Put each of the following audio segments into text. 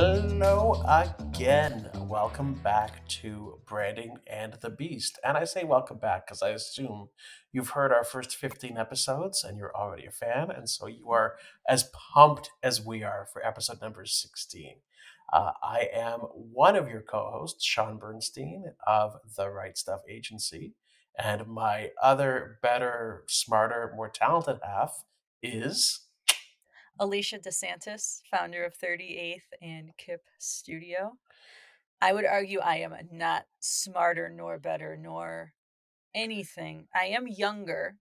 Hello again. Welcome back to Branding and the Beast. And I say welcome back because I assume you've heard our first 15 episodes and you're already a fan. And so you are as pumped as we are for episode number 16. I am one of your co hosts, Shaun Bernstein of the Right Stuff Agency. And my other, better, smarter, more talented half is. Alicia Disantis, founder of 38th and Kip Studio. I would argue I am not smarter nor better nor anything. I am younger.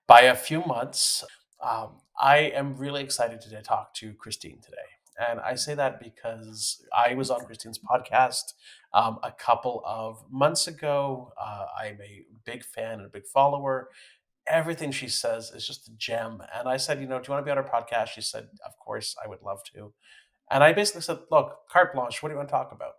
By a few months. I am really excited to talk to Christine today. And I say that because I was on Christine's podcast a couple of months ago. I'm a big fan and a big follower. Everything she says is just a gem. And I said, do you want to be on our podcast? She said, of course, I would love to. And I basically said, look, carte blanche, what do you want to talk about?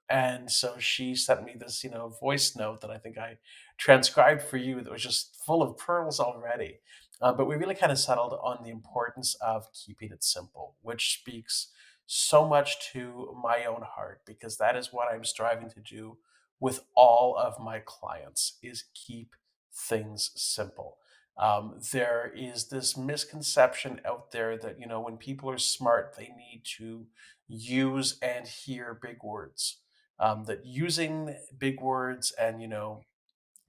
And so she sent me this, voice note that I think I transcribed for you that was just full of pearls already. But we really kind of settled on the importance of keeping it simple, which speaks so much to my own heart because that is what I'm striving to do with all of my clients is keep things simple. There is this misconception out there that when people are smart they need to use and hear big words, that using big words and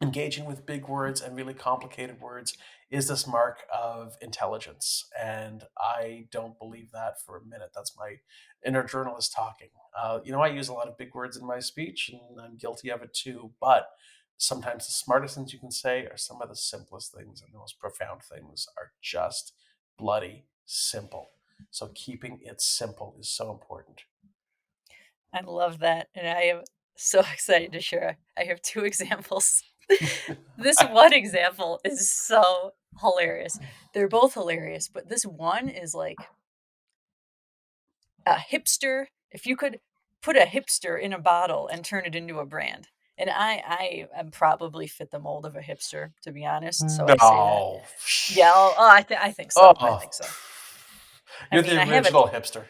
engaging with big words and really complicated words is this mark of intelligence. And I don't believe that for a minute. That's my inner journalist talking. I use a lot of big words in my speech, and I'm guilty of it too. But sometimes the smartest things you can say are some of the simplest things, and the most profound things are just bloody simple. So keeping it simple is so important. I love that. And I am so excited to share. I have two examples. This one example is so hilarious. They're both hilarious, but this one is like a hipster. If you could put a hipster in a bottle and turn it into a brand. And I am probably fit the mold of a hipster, to be honest. So I say that. No. Yeah, I think so. I Oh, think so. I you're mean, the original hipster.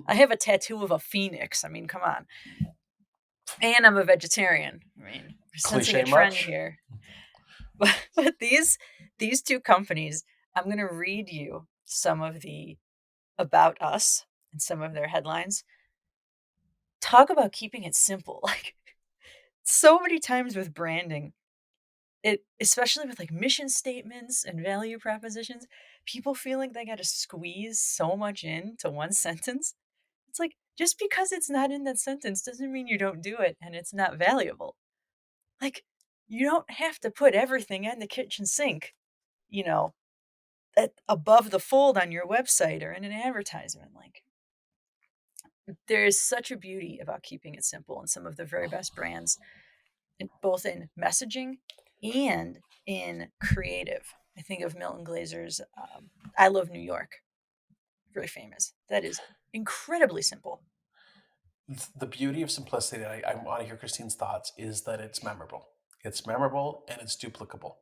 I have a tattoo of a phoenix. I mean, come on. And I'm a vegetarian. I mean, we're sensing a Cliche trend much? here. But these two companies, I'm going to read you some of the about us and some of their headlines. Talk about keeping it simple. Like so many times with branding, it especially with like mission statements and value propositions, people feel like they got to squeeze so much into one sentence. It's like just because it's not in that sentence doesn't mean you don't do it and it's not valuable. Like you don't have to put everything in the kitchen sink, you know, above the fold on your website or in an advertisement. Like there is such a beauty about keeping it simple, and some of the very best brands, both in messaging and in creative. I think of Milton Glazer's "I Love New York," very famous. That is incredibly simple. The beauty of simplicity, I want to hear Christine's thoughts, is that it's memorable. It's memorable and it's duplicable.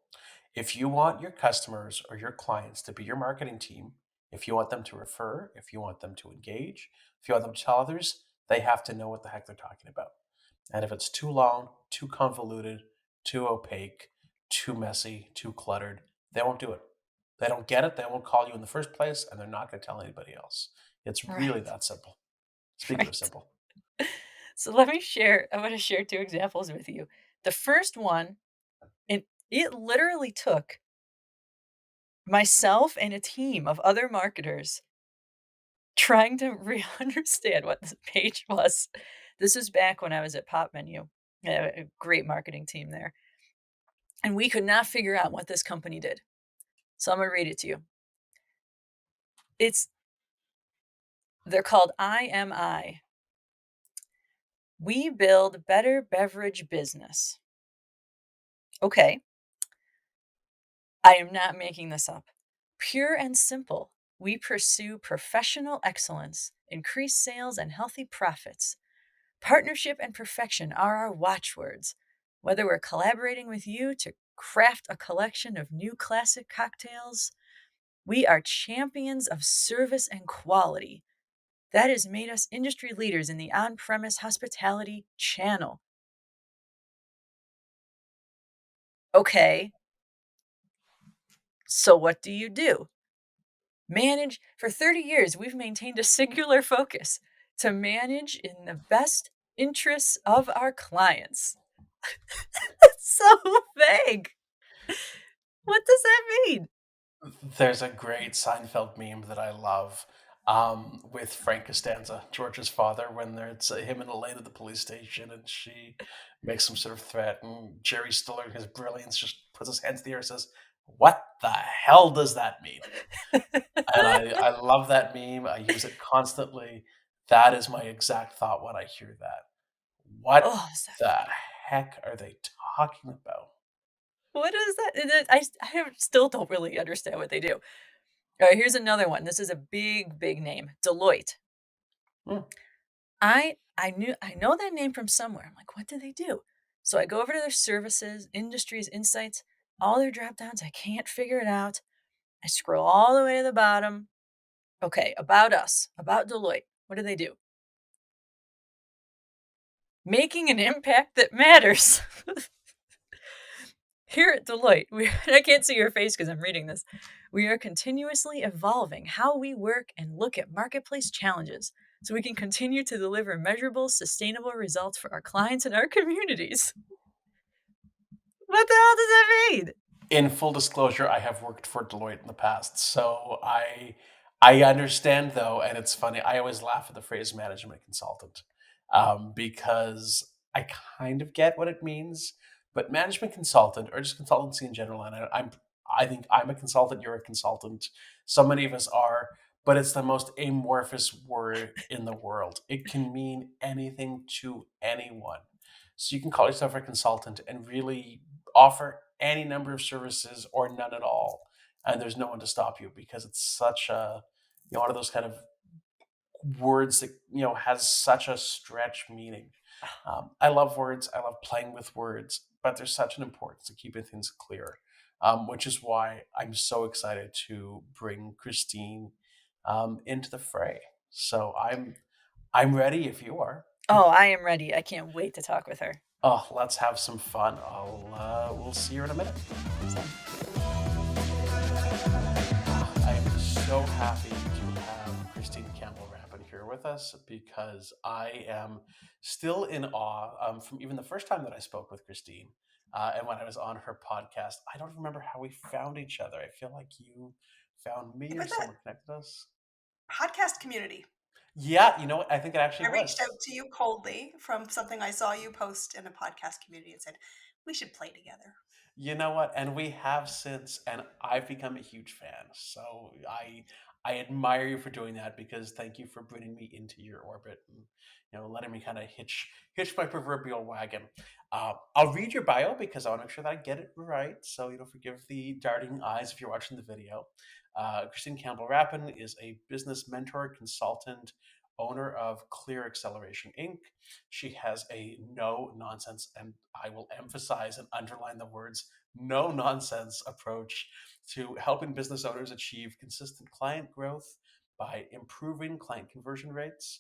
If you want your customers or your clients to be your marketing team, if you want them to refer, if you want them to engage, if you want them to tell others, they have to know what the heck they're talking about. And if it's too long, too convoluted, too opaque, too messy, too cluttered, they won't do it. They don't get it. They won't call you in the first place, and they're not going to tell anybody else. It's really Right, that simple. Speaking of right. simple. So let me share. I'm going to share two examples with you. The first one, it literally took myself and a team of other marketers trying to understand what this page was. This was back when I was at Pop Menu, a great marketing team there. And we could not figure out what this company did. So I'm going to read it to you. They're called IMI. We build better beverage business. Okay. I am not making this up. Pure and simple. We pursue professional excellence, increase sales, and healthy profits. Partnership and perfection are our watchwords. Whether we're collaborating with you to craft a collection of new classic cocktails, we are champions of service and quality. That has made us industry leaders in the on-premise hospitality channel. Okay, so what do you do? Manage for 30 years, we've maintained a singular focus to manage in the best interests of our clients. It's so vague. What does that mean? There's a great Seinfeld meme that I love with Frank Costanza, George's father, when it's him and Elaine at the police station, and she makes some sort of threat, and Jerry Stiller, in his brilliance, just puts his hands in the air and says, "What the hell does that mean?" And I love that meme. I use it constantly. That is my exact thought when I hear that. What Oh, is that the funny? heck are they talking about? What is that? Still don't really understand what they do. All right, here's another one. This is a big, big name. Deloitte. Hmm. I know that name from somewhere. I'm like, what do they do? So I go over to their services, industries, insights, all their drop downs. I can't figure it out. I scroll all the way to the bottom. Okay, about us, about Deloitte. What do they do? Making an impact that matters. Here at Deloitte, I can't see your face because I'm reading this. We are continuously evolving how we work and look at marketplace challenges so we can continue to deliver measurable, sustainable results for our clients and our communities. What the hell does that mean? In full disclosure, I have worked for Deloitte in the past, so I understand though, and it's funny. I always laugh at the phrase management consultant because I kind of get what it means, but management consultant or just consultancy in general, and I think I'm a consultant, you're a consultant. So many of us are, but it's the most amorphous word in the world. It can mean anything to anyone. So you can call yourself a consultant and really offer any number of services or none at all, and there's no one to stop you because it's such a one of those kind of words that has such a stretch meaning. I love words. I love playing with words, but there's such an importance to keeping things clear, which is why I'm so excited to bring Christine into the fray. So I'm ready if you are. Oh, I am ready. I can't wait to talk with her. Oh, let's have some fun. We'll see you in a minute. I am so happy to have Christine Campbell Rapin here with us because I am still in awe from even the first time that I spoke with Christine and when I was on her podcast. I don't remember how we found each other. I feel like you found me It or was someone a connected us. podcast community. Yeah, you know what? I think it actually I reached was. out to you coldly from something I saw you post in a podcast community and said, we should play together. You know what? And we have since, and I've become a huge fan. So I admire you for doing that because thank you for bringing me into your orbit and letting me kind of hitch my proverbial wagon. I'll read your bio because I want to make sure that I get it right. So forgive the darting eyes if you're watching the video. Christine Campbell Rapin is a business mentor, consultant, owner of Clear Acceleration Inc. She has a no nonsense, and I will emphasize and underline the words no nonsense approach to helping business owners achieve consistent client growth by improving client conversion rates.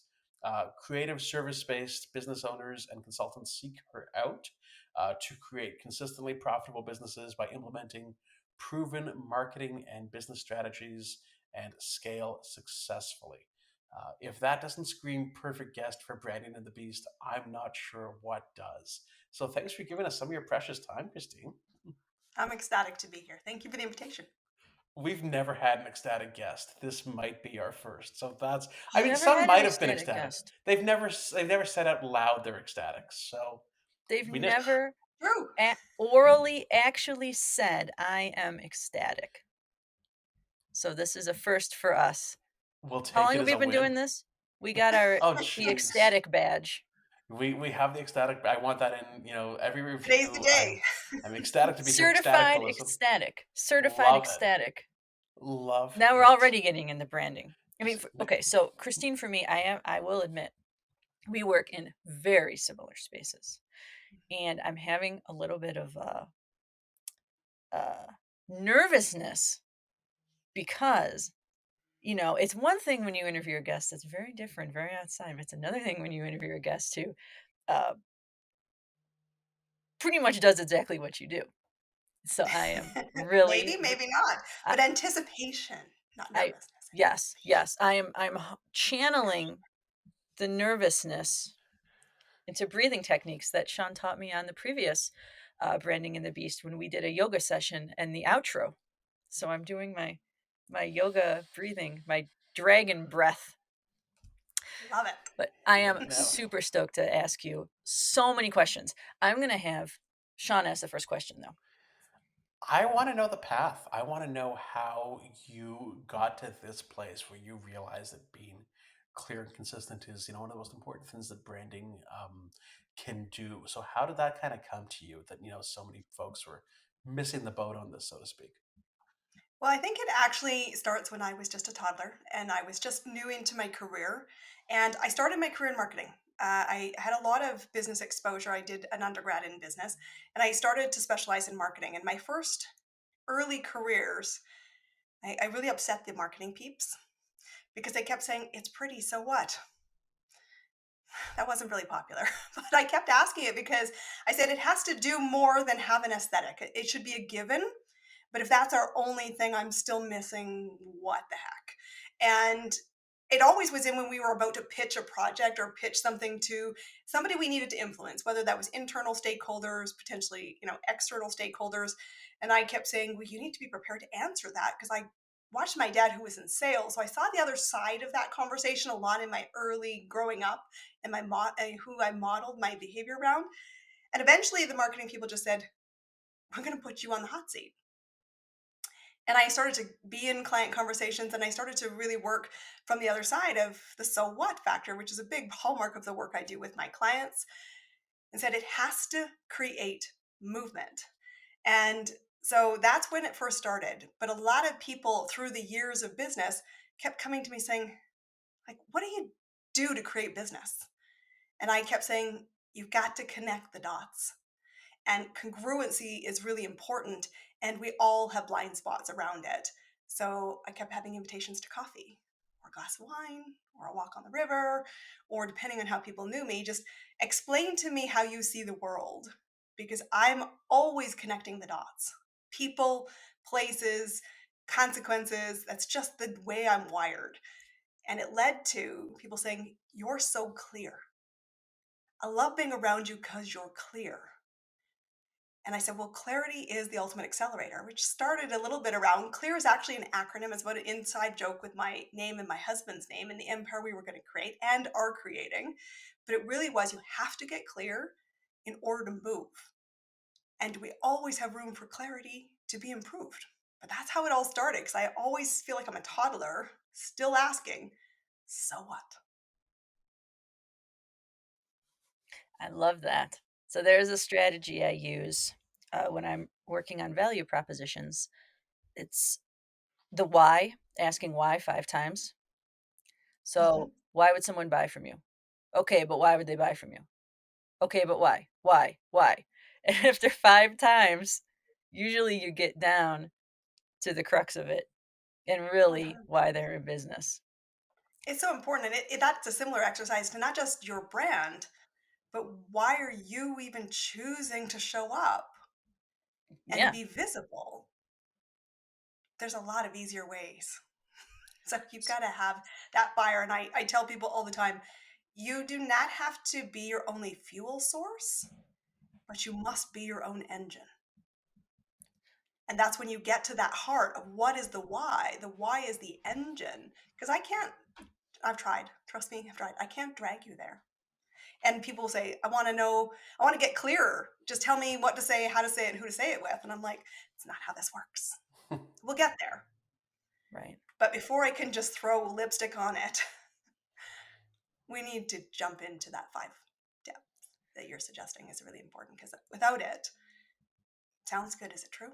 Creative service based business owners and consultants seek her out to create consistently profitable businesses by implementing proven marketing and business strategies and scale successfully. If that doesn't scream perfect guest for Brandon and the Beast, I'm not sure what does. So thanks for giving us some of your precious time, Christine. I'm ecstatic to be here. Thank you for the invitation. We've never had an ecstatic guest. This might be our first. So that's I We've mean never some had an might have been ecstatic ecstatic. guest. They've never said out loud they're ecstatic. So They've we just never True. orally actually said, I am ecstatic. So this is a first for us. we'll How take long it have as we a been win. doing this? We got our Oh the jeez. ecstatic badge. We have the ecstatic. I want that in every Today's the review. day. I'm ecstatic to be here. Ecstatic to Certified listen. ecstatic. Certified Love it. ecstatic. Love Now we're it. already getting into branding. I mean, okay, so Christine, for me, I will admit, we work in very similar spaces, and I'm having a little bit of uh, nervousness because it's one thing when you interview a guest that's very different, very outside. But it's another thing when you interview a guest who uh, pretty much does exactly what you do. So I am Maybe, really, maybe not. I, But anticipation, not I nervousness, yes, anticipation. yes, I'm channeling the nervousness into breathing techniques that Shaun taught me on the previous Branding in the Beast when we did a yoga session and the outro. So I'm doing my yoga breathing, my dragon breath. Love it. But I am Now, super stoked to ask you so many questions. I'm going to have Shaun ask the first question, though. I want to know the path. I want to know how you got to this place where you realize that being clear and consistent is, one of the most important things that branding can do. So, how did that kind of come to you that so many folks were missing the boat on this, so to speak? Well, I think it actually starts when I was just a toddler and I was just new into my career. And I started my career in marketing. I had a lot of business exposure. I did an undergrad in business and I started to specialize in marketing. And my first early careers, I really upset the marketing peeps because they kept saying, it's pretty, so what? That wasn't really popular, but I kept asking it because I said it has to do more than have an aesthetic. It should be a given. But if that's our only thing, I'm still missing what the heck. And it always was in when we were about to pitch a project or pitch something to somebody we needed to influence, whether that was internal stakeholders, potentially, external stakeholders. And I kept saying, well, you need to be prepared to answer that because I watched my dad who was in sales. So I saw the other side of that conversation a lot in my early growing up and who I modeled my behavior around. And eventually the marketing people just said, we're going to put you on the hot seat. And I started to be in client conversations and I started to really work from the other side of the so what factor, which is a big hallmark of the work I do with my clients, and said it has to create movement. And so that's when it first started. But a lot of people through the years of business kept coming to me saying, like, what do you do to create business? And I kept saying, you've got to connect the dots. And congruency is really important. And we all have blind spots around it. So I kept having invitations to coffee or a glass of wine or a walk on the river, or depending on how people knew me, just explain to me how you see the world because I'm always connecting the dots. People, places, consequences. That's just the way I'm wired. And it led to people saying, you're so clear. I love being around you because you're clear. And I said, well, clarity is the ultimate accelerator, which started a little bit around clear is actually an acronym. It's about an inside joke with my name and my husband's name and the empire we were going to create and are creating. But it really was you have to get clear in order to move. And we always have room for clarity to be improved. But that's how it all started because I always feel like I'm a toddler still asking, so what? I love that. So there's a strategy I use when I'm working on value propositions. It's the why, asking why 5 times. Mm-hmm. So why would someone buy from you? Okay, but why would they buy from you? Okay, but why? Why? Why? And after 5 times, usually you get down to the crux of it and really 100%. why they're in business. It's so important. And that's a similar exercise to not just your brand, but why are you even choosing to show up and Yeah. be visible? There's a lot of easier ways. So you've got to have that fire. And I tell people all the time, you do not have to be your only fuel source, but you must be your own engine. And that's when you get to that heart of what is the why? The why is the engine. Because I've tried, trust me, I've tried. I can't drag you there. And people say, I want to know, I want to get clearer. Just tell me what to say, how to say it, and who to say it with. And I'm like, it's not how this works. We'll get there. Right. But before I can just throw lipstick on it, we need to jump into that 5 depth that you're suggesting is really important because without it, sounds good. Is it true?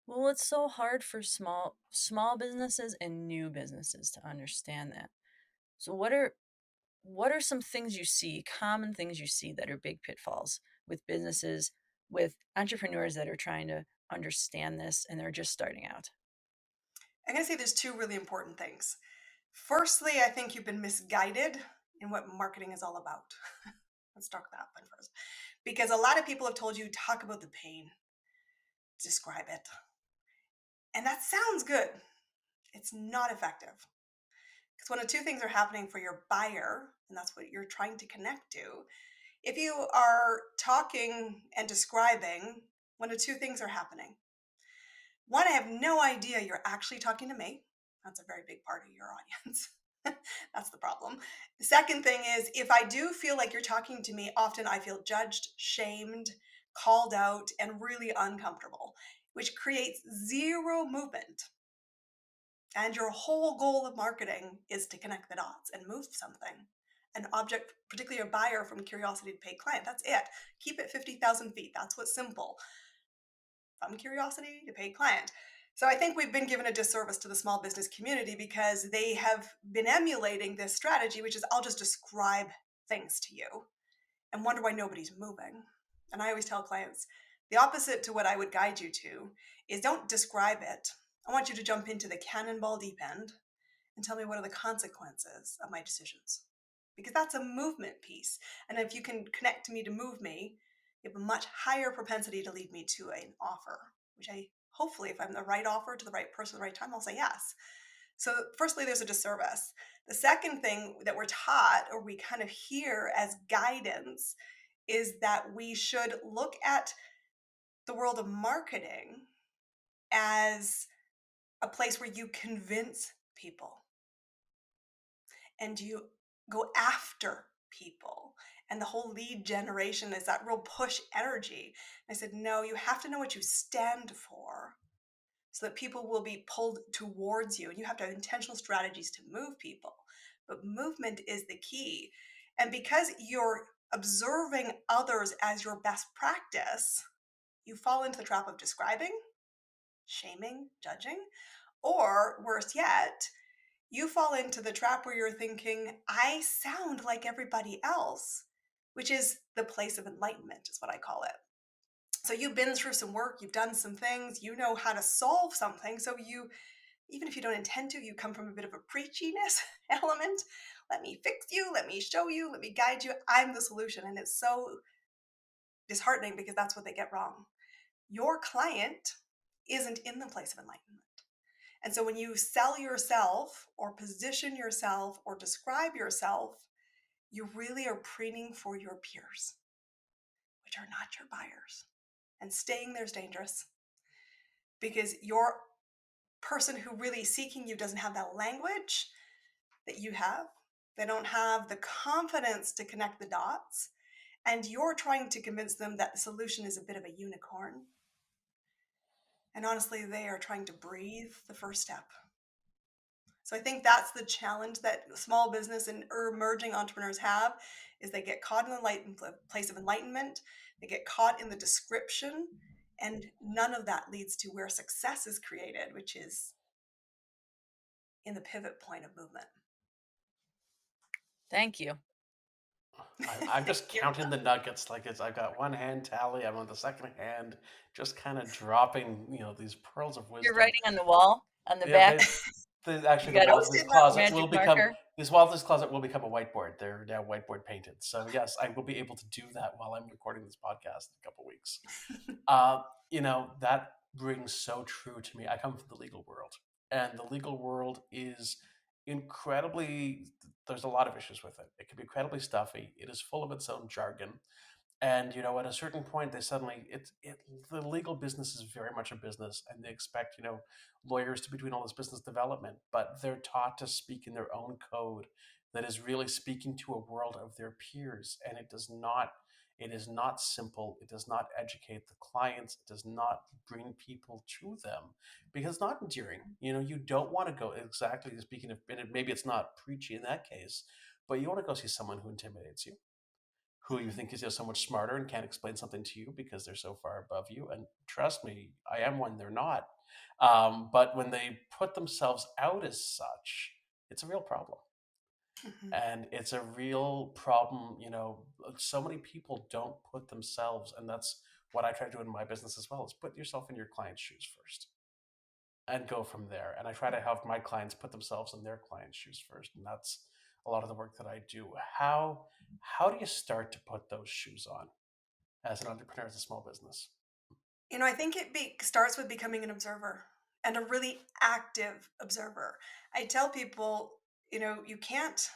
Well, it's so hard for small businesses and new businesses to understand that. So what are some things you see, common things you see that are big pitfalls with businesses, with entrepreneurs that are trying to understand this and they're just starting out? I'm going to say there's two really important things. Firstly, I think you've been misguided in what marketing is all about. Let's talk that one first. Because a lot of people have told you, talk about the pain, describe it. And that sounds good. It's not effective. Because one of two things are happening for your buyer, and that's what you're trying to connect to. If you are talking and describing, one of two things are happening. One, I have no idea you're actually talking to me. That's a very big part of your audience. That's the problem. The second thing is, if I do feel like you're talking to me, often I feel judged, shamed, called out, and really uncomfortable, which creates zero movement. And your whole goal of marketing is to connect the dots and move something. An object, particularly a buyer, from curiosity to paid client. That's it. Keep it 50,000 feet. That's what's simple. From curiosity to paid client. So I think we've been given a disservice to the small business community because they have been emulating this strategy, which is I'll just describe things to you and wonder why nobody's moving. And I always tell clients the opposite to what I would guide you to is don't describe it. I want you to jump into the cannonball deep end and tell me what are the consequences of my decisions. Because that's a movement piece. And if you can connect me to move me, you have a much higher propensity to lead me to an offer, which I hopefully, if I'm the right offer to the right person at the right time, I'll say yes. So, firstly, there's a disservice. The second thing that we're taught or we kind of hear as guidance is that we should look at the world of marketing as a place where you convince people and you go after people. And the whole lead generation is that real push energy. And I said, no, you have to know what you stand for so that people will be pulled towards you. And you have to have intentional strategies to move people. But movement is the key. And because you're observing others as your best practice, you fall into the trap of describing, shaming, judging, or worse yet, you fall into the trap where you're thinking, I sound like everybody else, which is the place of enlightenment, is what I call it. So you've been through some work, you've done some things, you know how to solve something. So you, even if you don't intend to, you come from a bit of a preachiness element. Let me fix you, let me show you, let me guide you. I'm the solution. And it's so disheartening because that's what they get wrong. Your client isn't in the place of enlightenment. And so when you sell yourself or position yourself or describe yourself, you really are preening for your peers, which are not your buyers. And staying there is dangerous because your person who really is seeking you doesn't have that language that you have. They don't have the confidence to connect the dots. And you're trying to convince them that the solution is a bit of a unicorn. And honestly, they are trying to breathe the first step. So I think that's the challenge that small business and emerging entrepreneurs have is they get caught in the place of enlightenment. They get caught in the description, and none of that leads to where success is created, which is in the pivot point of movement. Thank you. I'm just You're counting the nuggets. Like I've got one hand tally. I'm on the second hand, just kind of dropping, these pearls of You're wisdom. writing on the wall, on the Yeah, back. You actually, the got a walls of this Post-it note. closet magic will become marker. this wall of this closet will become a whiteboard. They're now whiteboard painted. So yes, I will be able to do that while I'm recording this podcast in a couple weeks. Uh, that rings so true to me. I come from the legal world, and the legal world is incredibly. There's a lot of issues with it. It can be incredibly stuffy. It is full of its own jargon, and at a certain point they suddenly the legal business is very much a business, and they expect lawyers to be doing all this business development, but they're taught to speak in their own code that is really speaking to a world of their peers, and it is not simple. It does not educate the clients. It does not bring people to them because it's not endearing. You don't want to go, exactly speaking of, and maybe it's not preachy in that case, but you want to go see someone who intimidates you, who you think is so much smarter and can't explain something to you because they're so far above you. And trust me, I am one. They're not. But when they put themselves out as such, it's a real problem. Mhm. And it's a real problem. So many people don't put themselves, and that's what I try to do in my business as well, is put yourself in your client's shoes first. and go from there. And I try to help my clients put themselves in their clients' shoes first, and that's a lot of the work that I do. How do you start to put those shoes on as an entrepreneur, as a small business? I think starts with becoming an observer and a really active observer. I tell people, you can't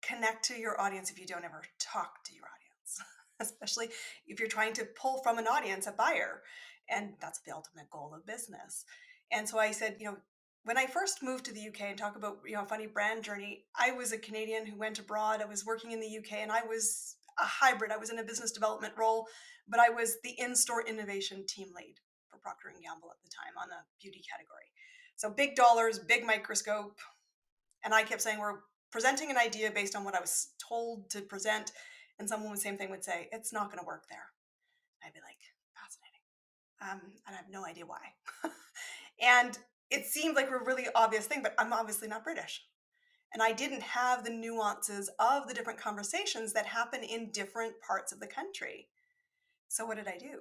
connect to your audience if you don't ever talk to your audience, especially if you're trying to pull from an audience a buyer. And that's the ultimate goal of business. And so I said, when I first moved to the UK and talk about, a funny brand journey, I was a Canadian who went abroad. I was working in the UK and I was a hybrid. I was in a business development role, but I was the in-store innovation team lead for Procter and Gamble at the time on the beauty category. So big dollars, big microscope. And I kept saying, we're presenting an idea based on what I was told to present. And someone with the same thing would say, it's not going to work there. I'd be like, fascinating. And I have no idea why. And it seemed like a really obvious thing, but I'm obviously not British. And I didn't have the nuances of the different conversations that happen in different parts of the country. So what did I do?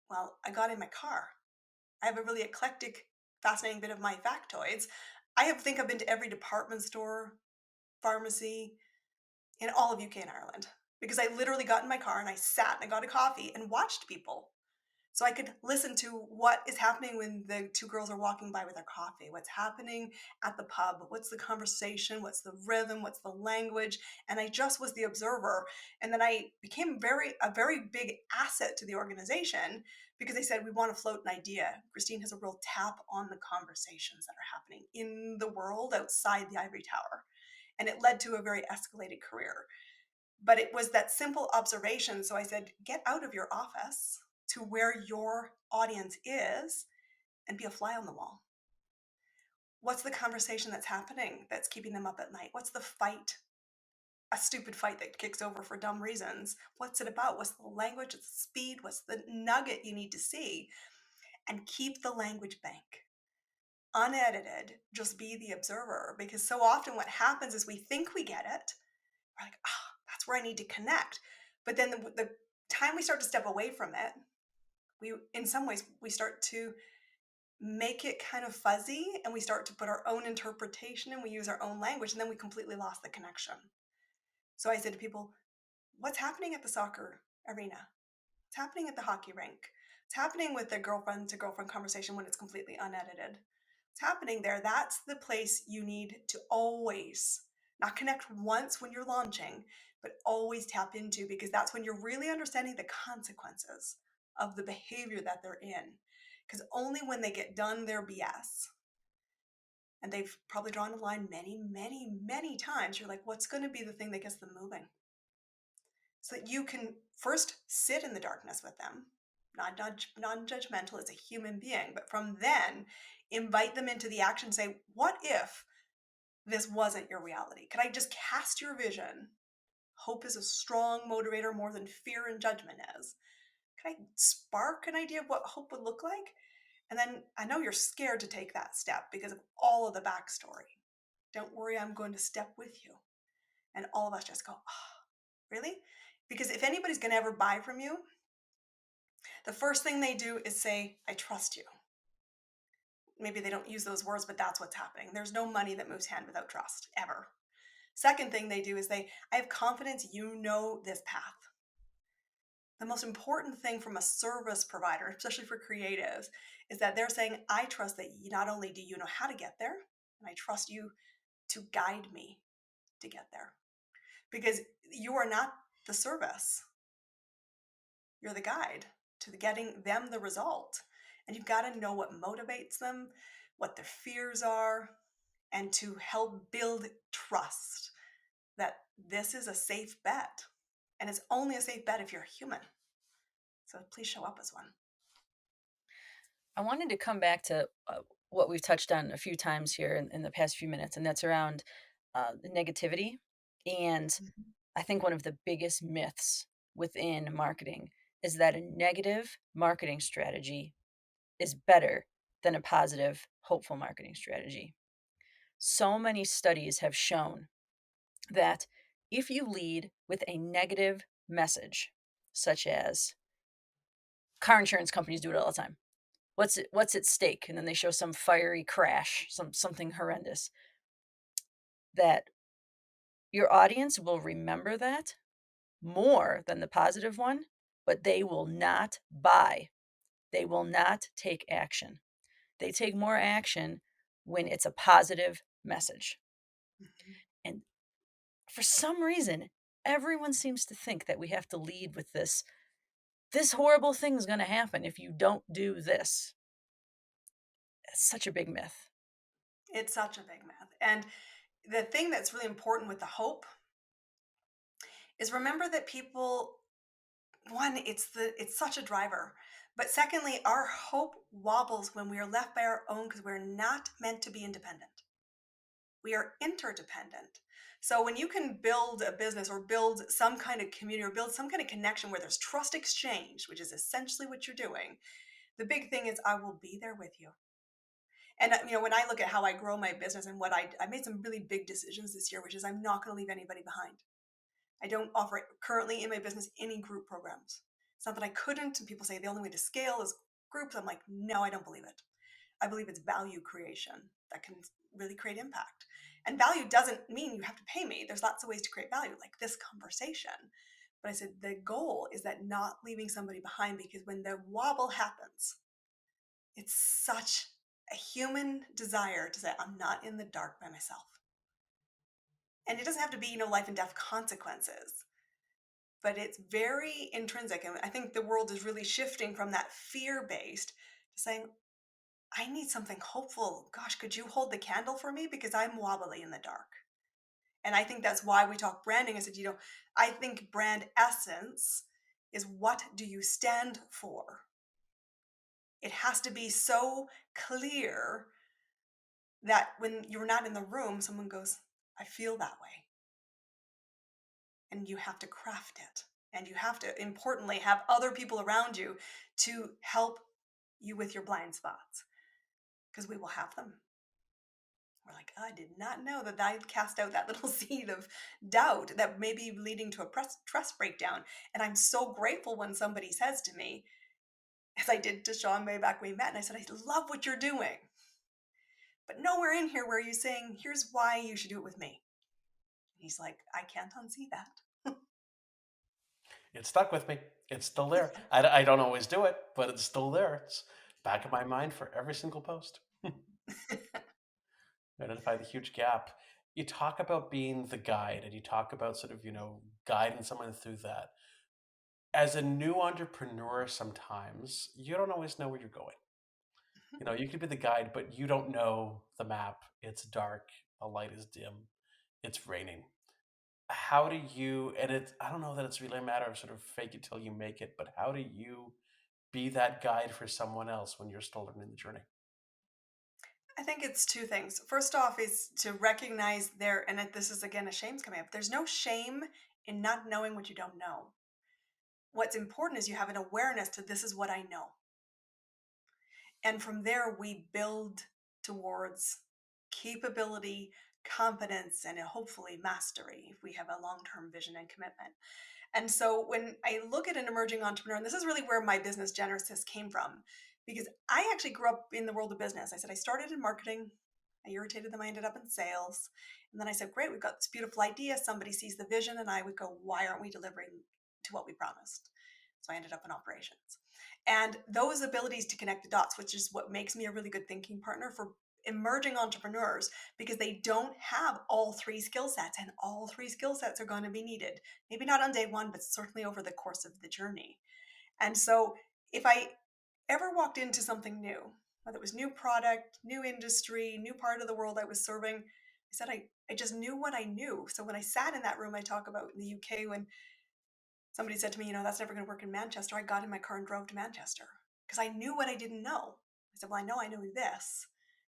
Well, I got in my car. I have a really eclectic, fascinating bit of my factoids. Think I've been to every department store, pharmacy in all of UK and Ireland because I literally got in my car and I sat and I got a coffee and watched people. So I could listen to what is happening when the two girls are walking by with their coffee, what's happening at the pub, what's the conversation, what's the rhythm, what's the language. And I just was the observer. And then I became a very big asset to the organization because they said, we want to float an idea. Christine has a real tap on the conversations that are happening in the world outside the ivory tower. And it led to a very escalated career. But it was that simple observation. So I said, get out of your office to where your audience is and be a fly on the wall. What's the conversation that's happening that's keeping them up at night? What's the fight? A stupid fight that kicks over for dumb reasons. What's it about? What's the language? What's the speed? What's the nugget you need to see? And keep the language bank unedited. Just be the observer, because so often what happens is we think we get it. We're like, that's where I need to connect. But then the time we start to step away from it, in some ways we start to make it kind of fuzzy and we start to put our own interpretation and we use our own language, and then we completely lost the connection. So I said to people, what's happening at the soccer arena? What's happening at the hockey rink? What's happening with the girlfriend to girlfriend conversation when it's completely unedited? What's happening there? That's the place you need to always not connect once when you're launching, but always tap into, because that's when you're really understanding the consequences of the behavior that they're in. Because only when they get done their BS, and they've probably drawn a line many, many, many times, you're like, what's going to be the thing that gets them moving? So that you can first sit in the darkness with them, non-judgmental as a human being, but from then invite them into the action. Say, what if this wasn't your reality? Could I just cast your vision? Hope is a strong motivator more than fear and judgment is. Could I spark an idea of what hope would look like? And then I know you're scared to take that step because of all of the backstory. Don't worry, I'm going to step with you. And all of us just go, really? Because if anybody's going to ever buy from you, the first thing they do is say, I trust you. Maybe they don't use those words, but that's what's happening. There's no money that moves hand without trust, ever. Second thing they do is I have confidence you know this path. The most important thing from a service provider, especially for creatives, is that they're saying, I trust that not only do you know how to get there, and I trust you to guide me to get there. Because you are not the service. You're the guide to getting them the result. And you've got to know what motivates them, what their fears are, and to help build trust that this is a safe bet. And it's only a safe bet if you're human. So please show up as one. I wanted to come back to what we've touched on a few times here in the past few minutes, and that's around negativity. And I think one of the biggest myths within marketing is that a negative marketing strategy is better than a positive, hopeful marketing strategy. So many studies have shown that if you lead with a negative message, such as car insurance companies do it all the time, what's at stake, and then they show some fiery crash, something horrendous, that your audience will remember that more than the positive one, but they will not buy. They will not take action. They take more action when it's a positive message. Mhm. And for some reason, everyone seems to think that we have to lead with this horrible thing's going to happen if you don't do this. It's such a big myth. It's such a big myth. And the thing that's really important with the hope is remember that people, one, it's such a driver. But secondly, our hope wobbles when we are left by our own because we're not meant to be independent. We are interdependent. So when you can build a business or build some kind of community or build some kind of connection where there's trust exchange, which is essentially what you're doing, the big thing is I will be there with you. And when I look at how I grow my business and what I made some really big decisions this year, which is I'm not going to leave anybody behind. I don't offer currently in my business any group programs. It's not that I couldn't, and people say the only way to scale is groups. I'm like, no, I don't believe it. I believe it's value creation that can really create impact. And value doesn't mean you have to pay me. There's lots of ways to create value, like this conversation. But I said the goal is that not leaving somebody behind, because when the wobble happens, it's such a human desire to say, I'm not in the dark by myself. And it doesn't have to be, life and death consequences, but it's very intrinsic. And I think the world is really shifting from that fear based to saying, I need something hopeful. Gosh, could you hold the candle for me? Because I'm wobbly in the dark. And I think that's why we talk branding. I said, I think brand essence is what do you stand for? It has to be so clear that when you're not in the room, someone goes, I feel that way. And you have to craft it. And you have to, importantly, have other people around you to help you with your blind spots, because we will have them. We're like, I did not know that I'd cast out that little seed of doubt that may be leading to a trust breakdown. And I'm so grateful when somebody says to me, as I did to Shaun way back when we met, and I said, I love what you're doing. But nowhere in here where you're saying, here's why you should do it with me. And he's like, I can't unsee that. It stuck with me. It's still there. I don't always do it, but it's still there. It's back of my mind for every single post. Identify the huge gap. You talk about being the guide, and you talk about sort of, guiding someone through that. As a new entrepreneur, sometimes you don't always know where you're going. You could be the guide, but you don't know the map. It's dark, the light is dim, it's raining. How do you, and I don't know that it's really a matter of sort of fake it till you make it, but how do you be that guide for someone else when you're still learning the journey? I think it's two things. First off is to recognize and this is again a shame's coming up. There's no shame in not knowing what you don't know. What's important is you have an awareness to this is what I know. And from there, we build towards capability, confidence, and hopefully mastery if we have a long term vision and commitment. And so when I look at an emerging entrepreneur, and this is really where my business genesis came from, because I actually grew up in the world of business. I said I started in marketing. I irritated them. I ended up in sales. And then I said, great, we've got this beautiful idea. Somebody sees the vision. And I would go, why aren't we delivering to what we promised? So I ended up in operations. And those abilities to connect the dots, which is what makes me a really good thinking partner for emerging entrepreneurs, because they don't have all three skill sets, and all three skill sets are going to be needed. Maybe not on day one, but certainly over the course of the journey. And so if I ever walked into something new, whether it was new product, new industry, new part of the world I was serving, I said I just knew what I knew. So when I sat in that room, I talk about in the UK, when somebody said to me, that's never going to work in Manchester, I got in my car and drove to Manchester because I knew what I didn't know. I said, well, I know this.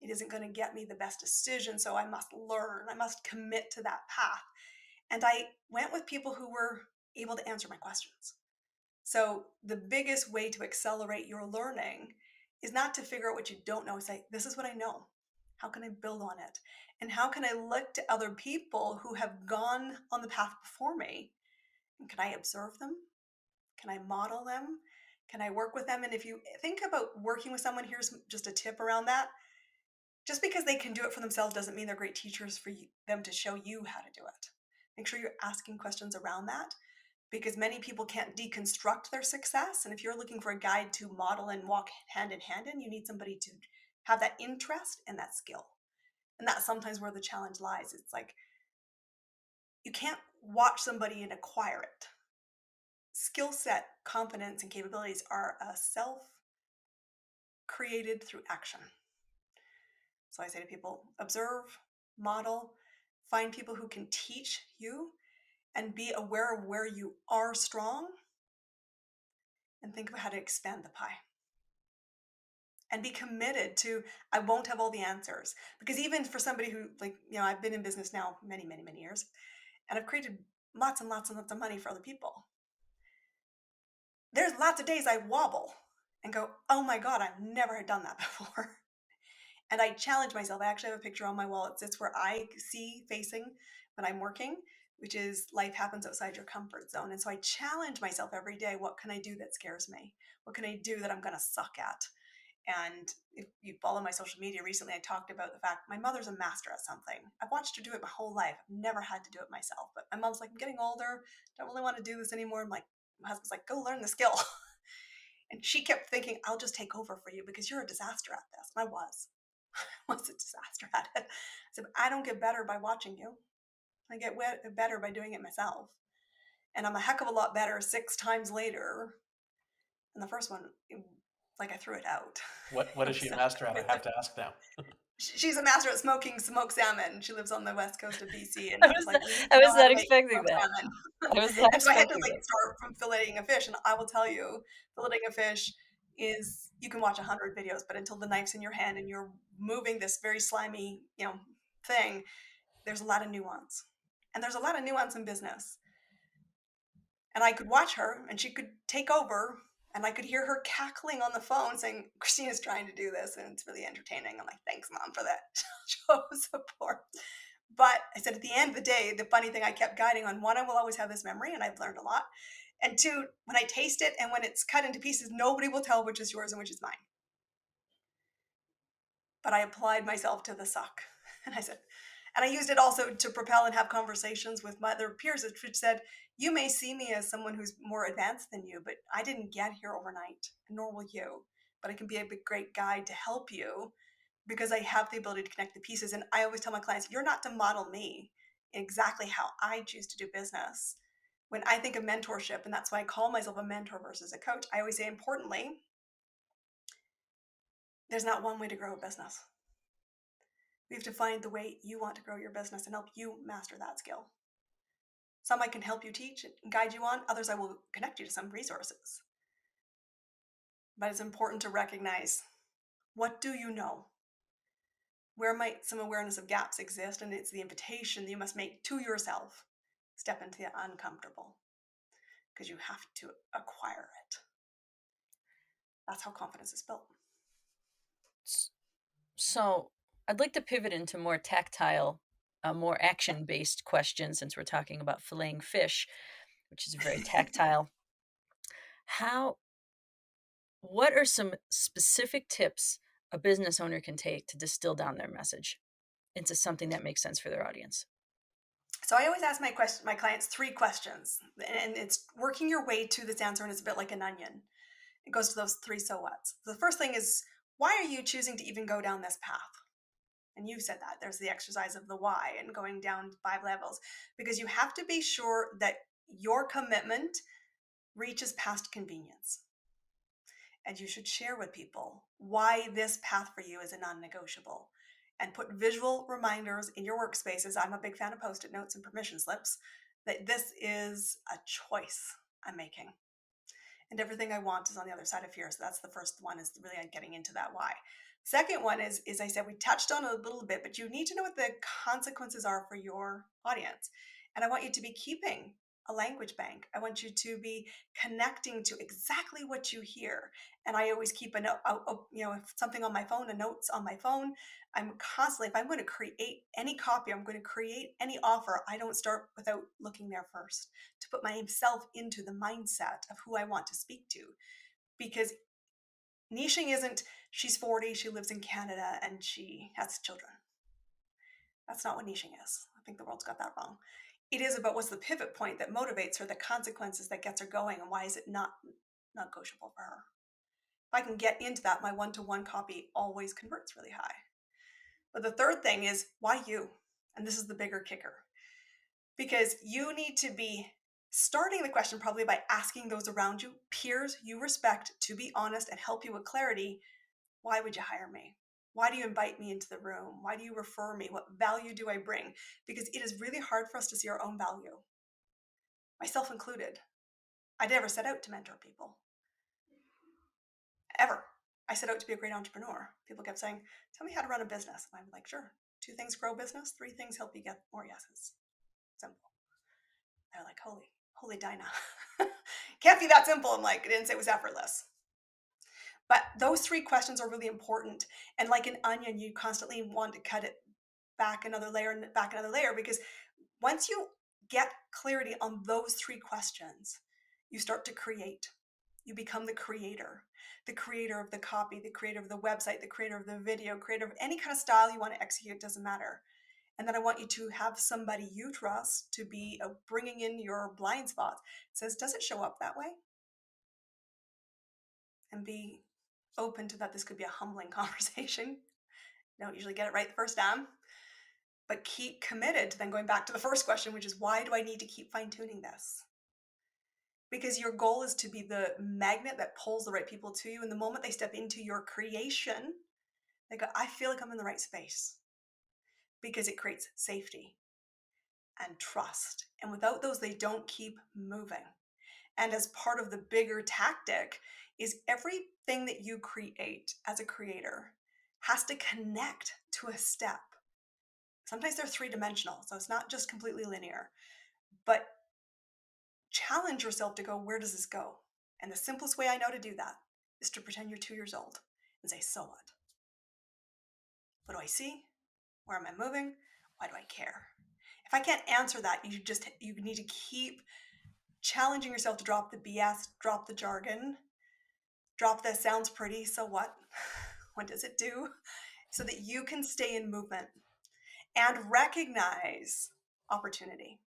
It isn't going to get me the best decision, so I must learn. I must commit to that path. And I went with people who were able to answer my questions. So the biggest way to accelerate your learning is not to figure out what you don't know. Say, this is what I know. How can I build on it? And how can I look to other people who have gone on the path before me? And can I observe them? Can I model them? Can I work with them? And if you think about working with someone, here's just a tip around that. Just because they can do it for themselves doesn't mean they're great teachers for them to show you how to do it. Make sure you're asking questions around that, because many people can't deconstruct their success. And if you're looking for a guide to model and walk hand in hand in, you need somebody to have that interest and that skill. And that's sometimes where the challenge lies. It's like you can't watch somebody and acquire it. Skill set, confidence, and capabilities are a self created through action. So I say to people, observe, model, find people who can teach you, and be aware of where you are strong, and think of how to expand the pie. And be committed to, I won't have all the answers. Because even for somebody who, I've been in business now many, many, many years, and I've created lots and lots and lots of money for other people. There's lots of days I wobble and go, oh my God, I've never done that before. And I challenge myself. I actually have a picture on my wall. It sits where I see facing when I'm working, which is life happens outside your comfort zone. And so I challenge myself every day. What can I do that scares me? What can I do that I'm going to suck at? And if you follow my social media recently, I talked about the fact my mother's a master at something. I've watched her do it my whole life. I've never had to do it myself. But my mom's like, I'm getting older. Don't really want to do this anymore. I'm like, my husband's like, go learn the skill. And she kept thinking, I'll just take over for you because you're a disaster at this. And I was. Was a disaster at it. I said, I don't get better by watching you. I get better by doing it myself. And I'm a heck of a lot better 6 times later. And the first one, I threw it out. What is she a master at? I have to ask now. She's a master at smoking smoked salmon. She lives on the west coast of BC, and I I was was like, you need I to know was how not to make expecting smoked that. salmon. I was not And so I had to expecting it. start from filleting a fish, and I will tell you, filleting a fish is, you can watch 100 videos, but until the knife's in your hand and you're moving this very slimy, thing, there's a lot of nuance. And there's a lot of nuance in business. And I could watch her and she could take over, and I could hear her cackling on the phone saying, Christina's trying to do this and it's really entertaining. I'm like, thanks, Mom, for that show of support. But I said, at the end of the day, the funny thing, I kept guiding on, one, I will always have this memory and I've learned a lot. And 2, when I taste it and when it's cut into pieces, nobody will tell which is yours and which is mine. But I applied myself to the suck. And I said, and I used it also to propel and have conversations with my other peers, which said, you may see me as someone who's more advanced than you, but I didn't get here overnight, nor will you. But I can be a great guide to help you because I have the ability to connect the pieces. And I always tell my clients, you're not to model me exactly how I choose to do business. When I think of mentorship, and that's why I call myself a mentor versus a coach, I always say, importantly, there's not one way to grow a business. We have to find the way you want to grow your business and help you master that skill. Some I can help you teach and guide you on. Others I will connect you to some resources. But it's important to recognize, what do you know? Where might some awareness of gaps exist? And it's the invitation that you must make to yourself. Step into the uncomfortable, because you have to acquire it. That's how confidence is built. So I'd like to pivot into more tactile, more action-based questions, since we're talking about filleting fish, which is very tactile. What are some specific tips a business owner can take to distill down their message into something that makes sense for their audience? So I always ask my clients 3 questions, and it's working your way to this answer, and it's a bit like an onion. It goes to those 3 so whats. The first thing is, why are you choosing to even go down this path? And you said that. There's the exercise of the why and going down 5 levels, because you have to be sure that your commitment reaches past convenience. And you should share with people why this path for you is a non-negotiable, and put visual reminders in your workspaces. I'm a big fan of Post-it notes and permission slips, that this is a choice I'm making. And everything I want is on the other side of fear. So that's the first one, is really getting into that why. Second one is I said, we touched on it a little bit, but you need to know what the consequences are for your audience. And I want you to be keeping a language bank. I want you to be connecting to exactly what you hear. And I always keep a note, something on my phone, a notes on my phone. I'm constantly, if I'm going to create any copy, I'm going to create any offer, I don't start without looking there first, to put myself into the mindset of who I want to speak to. because niching isn't she's 40, she lives in Canada, and she has children. That's not what niching is. I think the world's got that wrong. It is about what's the pivot point that motivates her, the consequences that gets her going, and why is it not negotiable for her. If I can get into that, my one-to-one copy always converts really high. But the third thing is, why you? And this is the bigger kicker. Because you need to be starting the question probably by asking those around you, peers you respect, to be honest and help you with clarity. Why would you hire me? Why do you invite me into the room? Why do you refer me? What value do I bring? Because it is really hard for us to see our own value, myself included. I never set out to mentor people, ever. I set out to be a great entrepreneur. People kept saying, tell me how to run a business. And I'm like, sure. 2 things grow business, 3 things help you get more yeses. Simple. They're like, holy Dinah. Can't be that simple. I'm like, I didn't say it was effortless. But those 3 questions are really important. And like an onion, you constantly want to cut it back another layer and back another layer, because once you get clarity on those 3 questions, you start to create. You become the creator of the copy, the creator of the website, the creator of the video, creator of any kind of style you want to execute, doesn't matter. And then I want you to have somebody you trust to be bringing in your blind spots. It says, does it show up that way? And be open to that. This could be a humbling conversation. Don't usually get it right the first time, but keep committed to then going back to the first question, which is, why do I need to keep fine-tuning this? Because your goal is to be the magnet that pulls the right people to you. And the moment they step into your creation, they go, I feel like I'm in the right space, because it creates safety and trust. And without those, they don't keep moving. And as part of the bigger tactic is everything that you create as a creator has to connect to a step. Sometimes they're 3-dimensional, so it's not just completely linear, but challenge yourself to go, where does this go? And the simplest way I know to do that is to pretend you're 2 years old and say, so what? What do I see? Where am I moving? Why do I care? If I can't answer that, you need to keep challenging yourself to drop the BS, drop the jargon, drop the sounds pretty, so what? What does it do? So that you can stay in movement and recognize opportunity.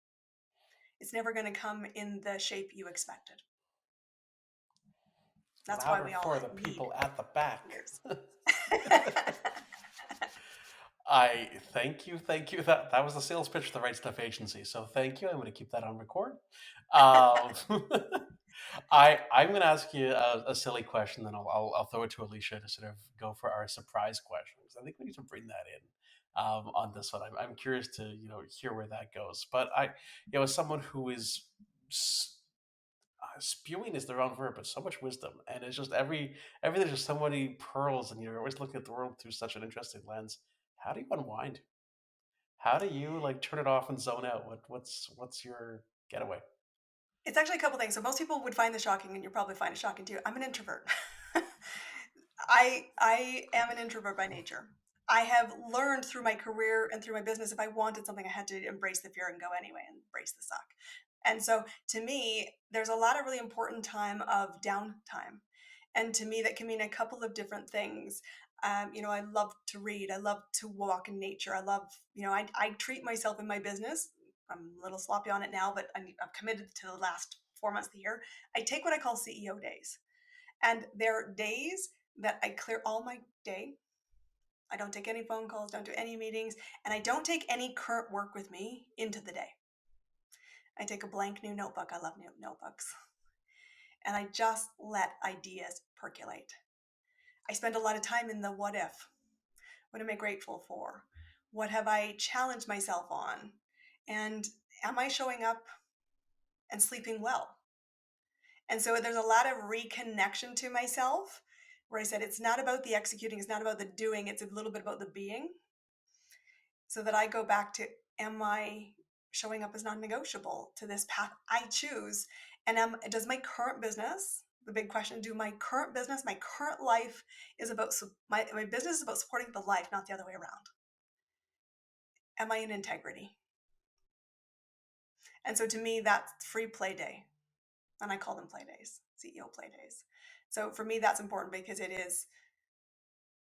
It's never going to come in the shape you expected. That's why we all For the need people at the back. years. I thank you. That was the sales pitch for the Right Stuff Agency. So thank you. I'm going to keep that on record. Um, I'm going to ask you a silly question, then I'll throw it to Alicia to sort of go for our surprise questions. I think we need to bring that in on this one. I'm curious to hear where that goes. But as someone who is spewing is the wrong verb, but so much wisdom, and it's just everything's just so many pearls, and you're always looking at the world through such an interesting lens. How do you unwind? How do you like turn it off and zone out? What's your getaway? It's actually a couple things. So most people would find this shocking, and you'll probably find it shocking too. I'm an introvert. I am an introvert by nature. I have learned through my career and through my business, if I wanted something, I had to embrace the fear and go anyway and embrace the suck. And so to me, there's a lot of really important time of downtime. And to me, that can mean a couple of different things. I love to read. I love to walk in nature. I love, I treat myself in my business. I'm a little sloppy on it now, but I'm committed to the last 4 months of the year. I take what I call CEO days. And they're days that I clear all my day. I don't take any phone calls, don't do any meetings, and I don't take any current work with me into the day. I take a blank new notebook. I love new notebooks. And I just let ideas percolate. I spend a lot of time in the what if. What am I grateful for? What have I challenged myself on? And am I showing up and sleeping well? And so there's a lot of reconnection to myself, where I said it's not about the executing, it's not about the doing, it's a little bit about the being. So that I go back to, am I showing up as non-negotiable to this path I choose? And does my current business, the big question, do my current business, my current life is about, my business is about supporting the life, not the other way around. Am I in integrity? And so to me, that's free play day. And I call them play days, CEO play days. So for me, that's important because it is,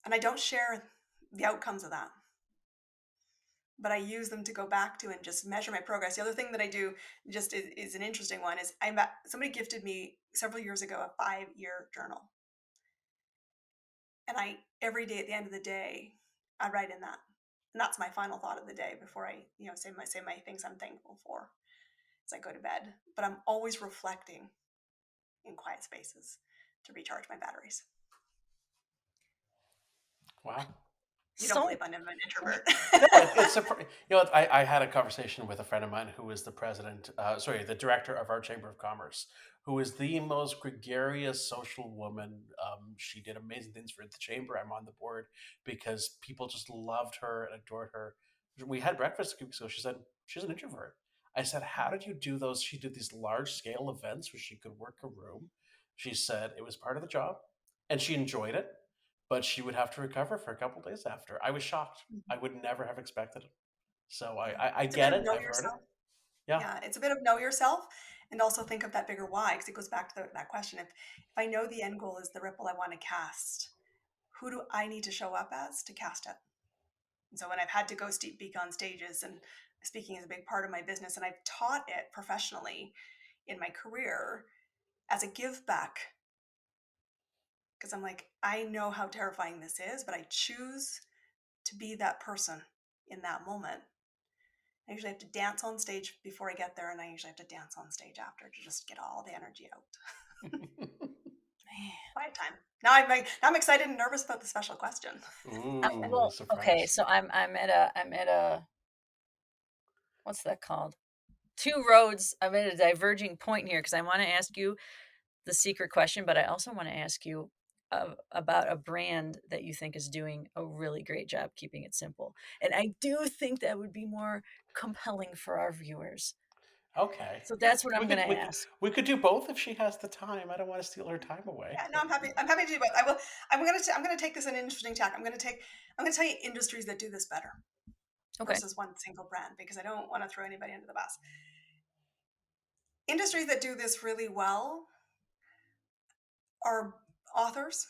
and I don't share the outcomes of that, but I use them to go back to and just measure my progress. The other thing that I do just is an interesting one is somebody gifted me several years ago a 5-year journal. And every day at the end of the day, I write in that. And that's my final thought of the day before I, say my things I'm thankful for as I go to bed. But I'm always reflecting in quiet spaces to recharge my batteries. Wow. You don't So believe I'm an introvert. No, it's I had a conversation with a friend of mine who is the director of our Chamber of Commerce, who is the most gregarious social woman. She did amazing things for the chamber. I'm on the board because people just loved her and adored her. We had breakfast a few weeks ago. She said she's an introvert. I said, how did you do those? She did these large scale events where she could work a room. She said it was part of the job, and she enjoyed it, but she would have to recover for a couple days after. I was shocked. I would never have expected it. So Yeah. I It's a bit get of it. know I've heard it. yourself. Yeah. Yeah, it's a bit of know yourself and also think of that bigger why, because it goes back to that question. If I know the end goal is the ripple I want to cast, who do I need to show up as to cast it? And so when I've had to go speak on stages, and speaking is a big part of my business, and I've taught it professionally in my career as a give back, because I'm like, I know how terrifying this is, but I choose to be that person in that moment. I usually have to dance on stage before I get there, and I usually have to dance on stage after to just get all the energy out. Quiet time. Now I'm excited and nervous about the special question. Ooh, well, okay. surprise. So I'm at a what's that called? Two roads. I'm at a diverging point here because I want to ask you the secret question, but I also want to ask you about a brand that you think is doing a really great job keeping it simple. And I do think that would be more compelling for our viewers. Okay. So that's what We I'm going could to we could ask. we could do both if she has the time. I don't want to steal her time away. Yeah, no, I'm happy. I'm happy to do both. I'm gonna take this an interesting tack. I'm gonna tell you industries that do this better Okay. versus one single brand because I don't want to throw anybody under the bus. Industries that do this really well are authors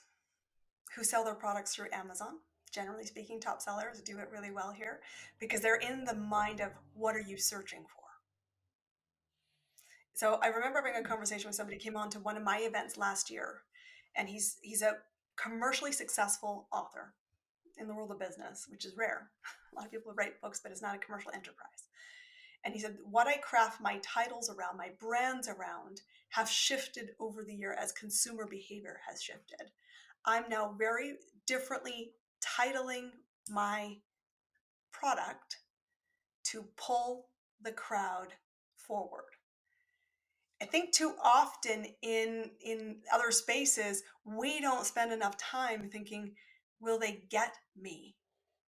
who sell their products through Amazon. Generally speaking, top sellers do it really well here because they're in the mind of what are you searching for. So I remember having a conversation with somebody who came on to one of my events last year, and he's a commercially successful author in the world of business, which is rare. A lot of people write books, but it's not a commercial enterprise. And he said, what I craft my titles around, my brands around, have shifted over the year as consumer behavior has shifted. I'm now very differently titling my product to pull the crowd forward. I think too often in other spaces, we don't spend enough time thinking, will they get me?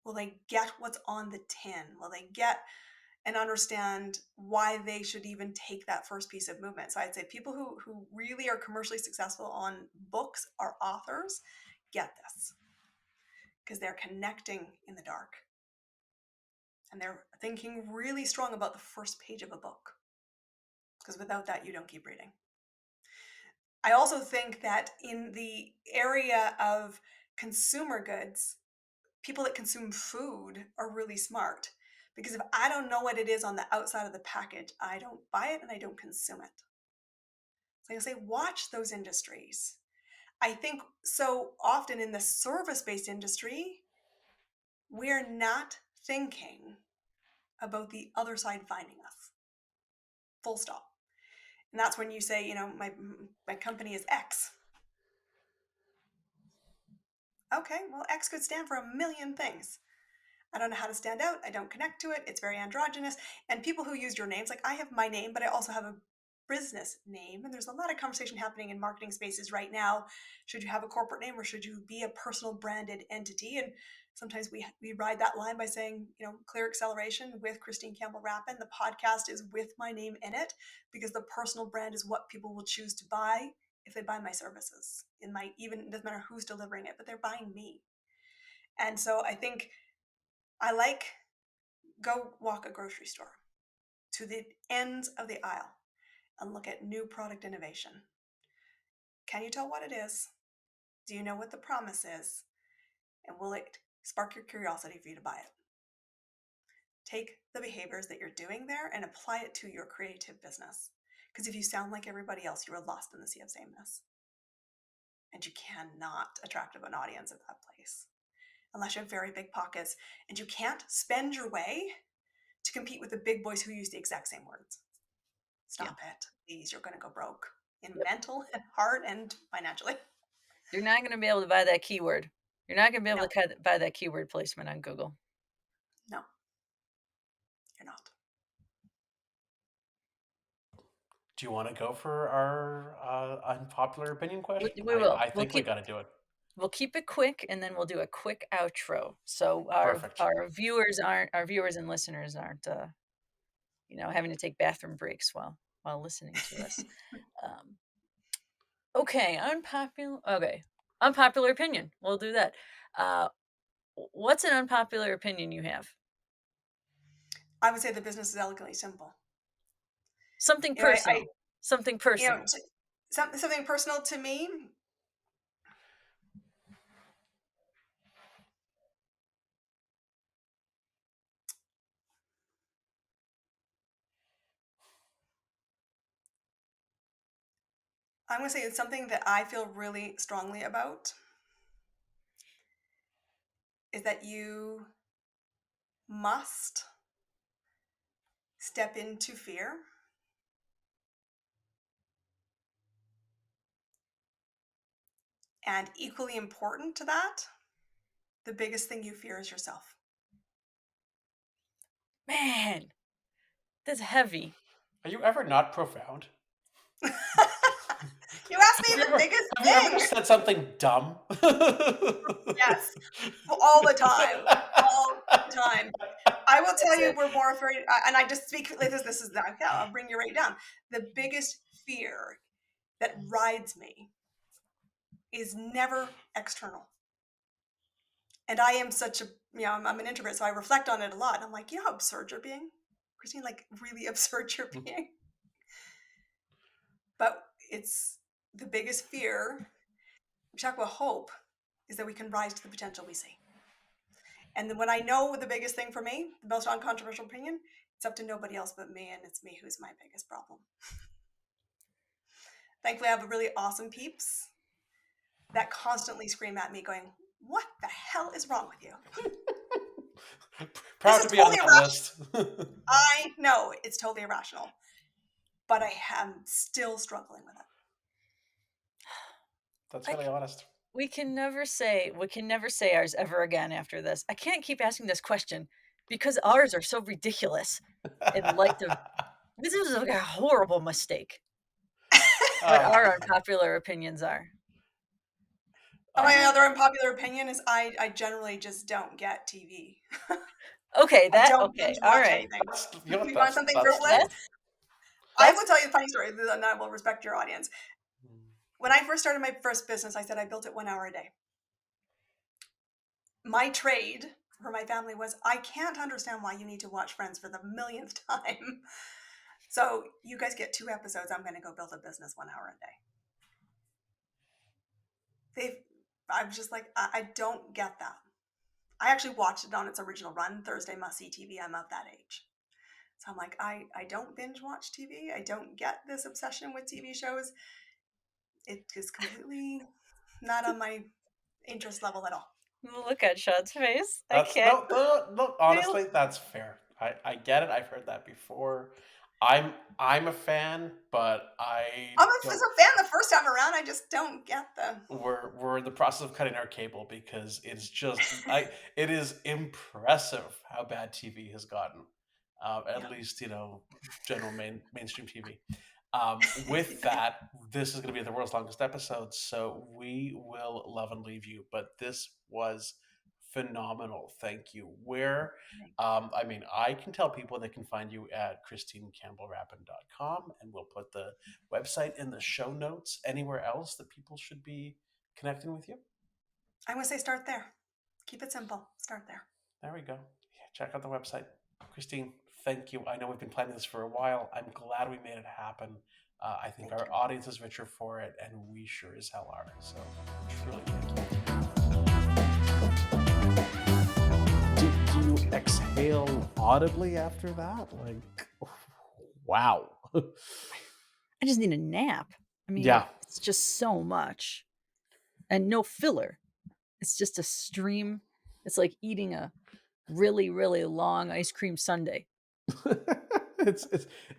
Will they get what's on the tin? Will they get and understand why they should even take that first piece of movement? So I'd say people who really are commercially successful on books are authors get this because they're connecting in the dark and they're thinking really strong about the first page of a book because without that, you don't keep reading. I also think that in the area of consumer goods, people that consume food are really smart because if I don't know what it is on the outside of the package, I don't buy it and I don't consume it. So I say, watch those industries. I think so often in the service-based industry, we're not thinking about the other side finding us. Full stop. And that's when you say, my company is X. Okay, well, X could stand for a million things. I don't know how to stand out. I don't connect to it. It's very androgynous. And people who use your names, like I have my name, but I also have a business name. And there's a lot of conversation happening in marketing spaces right now. Should you have a corporate name or should you be a personal branded entity? And sometimes we ride that line by saying, Clear Acceleration with Christine Campbell Rapin. The podcast is with my name in it because the personal brand is what people will choose to buy if they buy my services. Even it doesn't matter who's delivering it, but they're buying me. And so I think go walk a grocery store to the ends of the aisle and look at new product innovation. Can you tell what it is? Do you know what the promise is? And will it spark your curiosity for you to buy it? Take the behaviors that you're doing there and apply it to your creative business. Because if you sound like everybody else, you are lost in the sea of sameness. And you cannot attract an audience at that place unless you have very big pockets. And you can't spend your way to compete with the big boys who use the exact same words. Stop it. Please, you're going to go broke in mental and heart and financially. You're not going to be able to buy that keyword. You're not going to be able No. to buy that keyword placement on Google. No, you're not. Do you want to go for our unpopular opinion question? We will. I think we got to do it. We'll keep it quick, and then we'll do a quick outro. So Perfect. our viewers and listeners aren't having to take bathroom breaks while listening to us. Okay, unpopular opinion. We'll do that. What's an unpopular opinion you have? I would say the business is elegantly simple. Something personal. Something personal. Something personal to me. I'm going to say it's something that I feel really strongly about is that you must step into fear and equally important to that, the biggest thing you fear is yourself. Man, that's heavy. Are you ever not profound? You asked me the biggest thing. Have you ever said something dumb? Yes, all the time. All the time. I will tell you, we're more afraid, and I just speak like this. This is that. Yeah, I'll bring you right down. The biggest fear that rides me is never external. And I am such a, I'm an introvert, so I reflect on it a lot. And I'm like, you know how absurd you're being, Christine? Like really absurd you're being. But it's the biggest fear. We talk about hope, is that we can rise to the potential we see. And then when I know the biggest thing for me, the most uncontroversial opinion, it's up to nobody else but me, and it's me who's my biggest problem. Thankfully, I have a really awesome peeps that constantly scream at me going, what the hell is wrong with you? Proud to be totally on that list. I know it's totally irrational, but I am still struggling with it. That's really honest. We can never say ours ever again after this. I can't keep asking this question because ours are so ridiculous in light of this is like a horrible mistake. What our unpopular opinions are. My other unpopular opinion is I generally just don't get TV. Okay, okay, all right. You want something frivolous? I will tell you a funny story, and I will respect your audience. When I first started my first business, I said I built it 1 hour a day. My trade for my family was, I can't understand why you need to watch Friends for the millionth time. So you guys get 2 episodes. I'm going to go build a business 1 hour a day. I was just like, I don't get that. I actually watched it on its original run, Thursday must-see TV. I'm of that age. So I'm like, I don't binge watch TV. I don't get this obsession with TV shows. It is completely not on my interest level at all. Look at Shaun's face. I can't. No, honestly, that's fair. I get it. I've heard that before. I'm a fan, but I'm a fan the first time around. I just don't get the. We're in the process of cutting our cable because it's just it is impressive how bad TV has gotten. At least general mainstream TV. With that, this is going to be the world's longest episode, so we will love and leave you. But this was phenomenal. Thank you. I can tell people they can find you at ChristineCampbellRapin.com, and we'll put the website in the show notes. Anywhere else that people should be connecting with you? I'm going to say start there. Keep it simple. Start there. There we go. Yeah, check out the website. Christine, thank you. I know we've been planning this for a while. I'm glad we made it happen. I think Thank our you. audience is richer for it, and we sure as hell are. So truly, thank you. Do you exhale audibly after that? Like, wow. I just need a nap. I mean, Yeah. it's just so much and no filler. It's just a stream. It's like eating a really, really long ice cream sundae. It's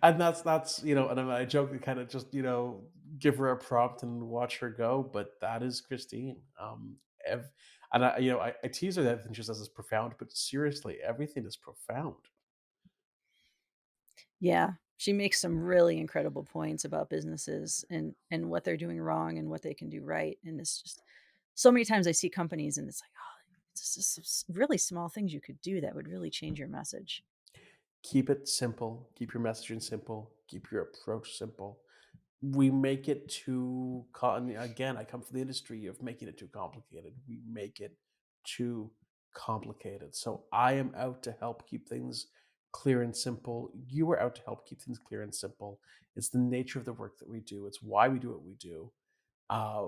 and that's and I joke to kind of just give her a prompt and watch her go, but that is Christine. Ev- and I tease her that everything she says is profound, but seriously, everything is profound. Yeah, she makes some really incredible points about businesses and what they're doing wrong and what they can do right. And it's just so many times I see companies and it's like, oh, it's just really small things you could do that would really change your message. Keep it simple. Keep your messaging simple. Keep your approach simple. We make it too again, I come from the industry of making it too complicated. We make it too complicated. So I am out to help keep things clear and simple. You are out to help keep things clear and simple. It's the nature of the work that we do. It's why we do what we do.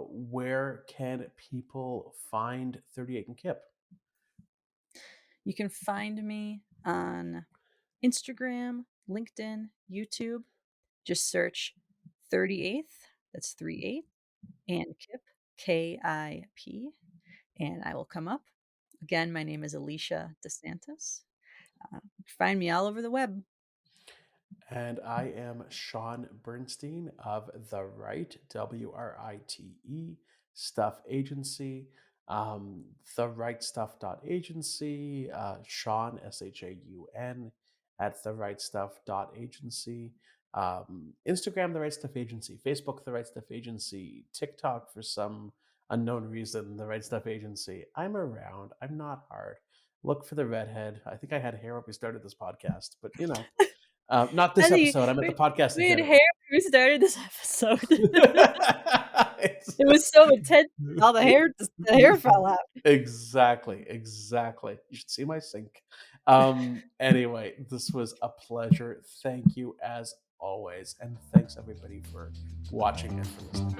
Where can people find 38 and Kip? You can find me on Instagram, LinkedIn, YouTube. Just search 38th, that's 38, and Kip, KIP, and I will come up. Again, my name is Alicia Disantis. Find me all over the web. And I am Shaun Bernstein of The Right, WRITE, Stuff Agency, therightstuff.agency, Shaun, SHAUN, at therightstuff.agency, Instagram, The Right Stuff Agency, Facebook, The Right Stuff Agency, TikTok, for some unknown reason, The Right Stuff Agency. I'm around. I'm not hard. Look for the redhead. I think I had hair when we started this podcast, but not this And episode. I meant the podcast in we had general. hair when we started this episode. It was so Exactly. intense. All the hair fell out. Exactly. You should see my sink. Anyway, this was a pleasure. Thank you as always, and thanks everybody for watching and for listening.